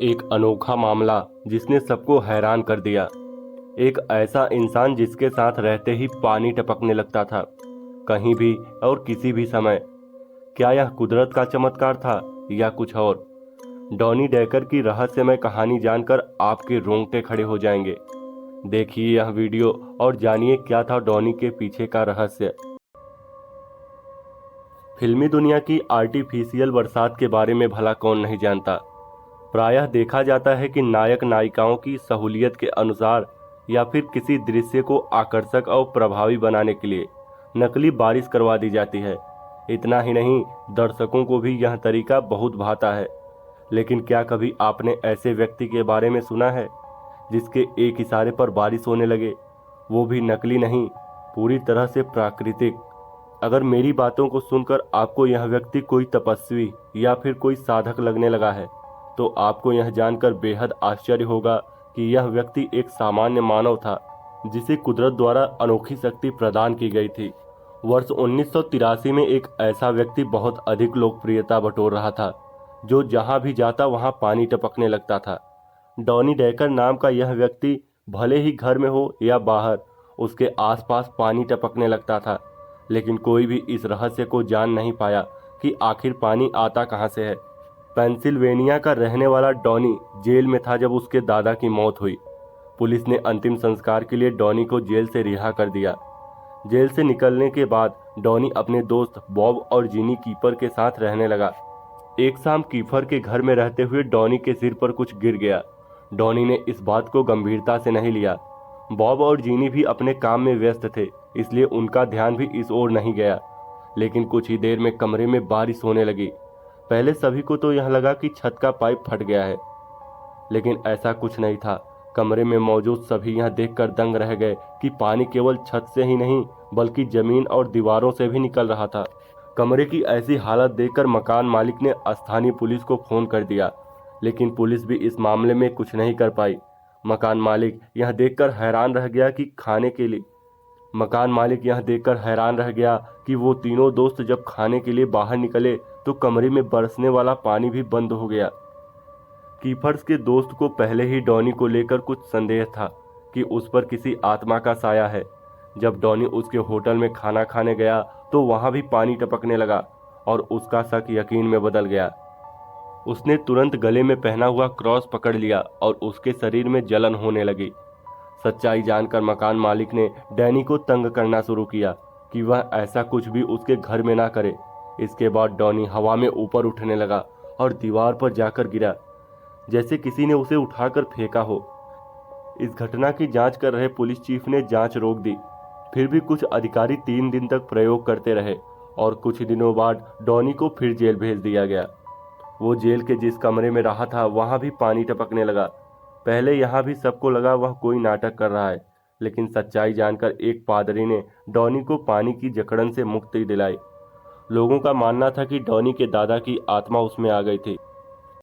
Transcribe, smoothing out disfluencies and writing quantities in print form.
एक अनोखा मामला जिसने सबको हैरान कर दिया। एक ऐसा इंसान जिसके साथ रहते ही पानी टपकने लगता था, कहीं भी और किसी भी समय। क्या यह कुदरत का चमत्कार था या कुछ और? डॉनी डेकर की रहस्यमय कहानी जानकर आपके रोंगटे खड़े हो जाएंगे। देखिए यह वीडियो और जानिए क्या था डॉनी के पीछे का रहस्य। फिल्मी दुनिया की आर्टिफिशियल बरसात के बारे में भला कौन नहीं जानता। प्रायः देखा जाता है कि नायक नायिकाओं की सहूलियत के अनुसार या फिर किसी दृश्य को आकर्षक और प्रभावी बनाने के लिए नकली बारिश करवा दी जाती है। इतना ही नहीं, दर्शकों को भी यह तरीका बहुत भाता है। लेकिन क्या कभी आपने ऐसे व्यक्ति के बारे में सुना है जिसके एक इशारे पर बारिश होने लगे, वो भी नकली नहीं, पूरी तरह से प्राकृतिक? अगर मेरी बातों को सुनकर आपको यह व्यक्ति कोई तपस्वी या फिर कोई साधक लगने लगा है, तो आपको यह जानकर बेहद आश्चर्य होगा कि यह व्यक्ति एक सामान्य मानव था जिसे कुदरत द्वारा अनोखी शक्ति प्रदान की गई थी। वर्ष 1983 में एक ऐसा व्यक्ति बहुत अधिक लोकप्रियता बटोर रहा था, जो जहां भी जाता वहां पानी टपकने लगता था। डॉनी डेकर नाम का यह व्यक्ति भले ही घर में हो या बाहर, उसके आसपास पानी टपकने लगता था। लेकिन कोई भी इस रहस्य को जान नहीं पाया कि आखिर पानी आता कहां से है। पेंसिल्वेनिया का रहने वाला डॉनी जेल में था जब उसके दादा की मौत हुई। पुलिस ने अंतिम संस्कार के लिए डॉनी को जेल से रिहा कर दिया। जेल से निकलने के बाद डॉनी अपने दोस्त बॉब और जीनी कीपर के साथ रहने लगा। एक शाम कीपर के घर में रहते हुए डॉनी के सिर पर कुछ गिर गया। डॉनी ने इस बात को गंभीरता से नहीं लिया। बॉब और जीनी भी अपने काम में व्यस्त थे, इसलिए उनका ध्यान भी इस ओर नहीं गया। लेकिन कुछ ही देर में कमरे में बारिश होने लगी। पहले सभी को तो यह लगा कि छत का पाइप फट गया है, लेकिन ऐसा कुछ नहीं था। कमरे में मौजूद सभी यह देखकर दंग रह गए कि पानी केवल छत से ही नहीं बल्कि जमीन और दीवारों से भी निकल रहा था। कमरे की ऐसी हालत देखकर मकान मालिक ने स्थानीय पुलिस को फोन कर दिया, लेकिन पुलिस भी इस मामले में कुछ नहीं कर पाई। मकान मालिक यह देखकर हैरान रह गया कि वो तीनों दोस्त जब खाने के लिए बाहर निकले तो कमरे में बरसने वाला पानी भी बंद हो गया। कीपर्स के दोस्त को पहले ही डॉनी को लेकर कुछ संदेह था कि उस पर किसी आत्मा का साया है। जब डॉनी उसके होटल में खाना खाने गया तो वहां भी पानी टपकने लगा और उसका शक यकीन में बदल गया। उसने तुरंत गले में पहना हुआ क्रॉस पकड़ लिया और उसके शरीर में जलन होने लगी। सच्चाई जानकर मकान मालिक ने डैनी को तंग करना शुरू किया कि वह ऐसा कुछ भी उसके घर में ना करे। इसके बाद डॉनी हवा में ऊपर उठने लगा और दीवार पर जाकर गिरा, जैसे किसी ने उसे उठाकर फेंका हो। इस घटना की जांच कर रहे पुलिस चीफ ने जांच रोक दी। फिर भी कुछ अधिकारी 3 दिन तक प्रयोग करते रहे और कुछ दिनों बाद डॉनी को फिर जेल भेज दिया गया। वो जेल के जिस कमरे में रहा था वहां भी पानी टपकने लगा। पहले यहाँ भी सबको लगा वह कोई नाटक कर रहा है, लेकिन सच्चाई जानकर एक पादरी ने डॉनी को पानी की जकड़न से मुक्ति दिलाई। लोगों का मानना था कि डॉनी के दादा की आत्मा उसमें आ गई थी।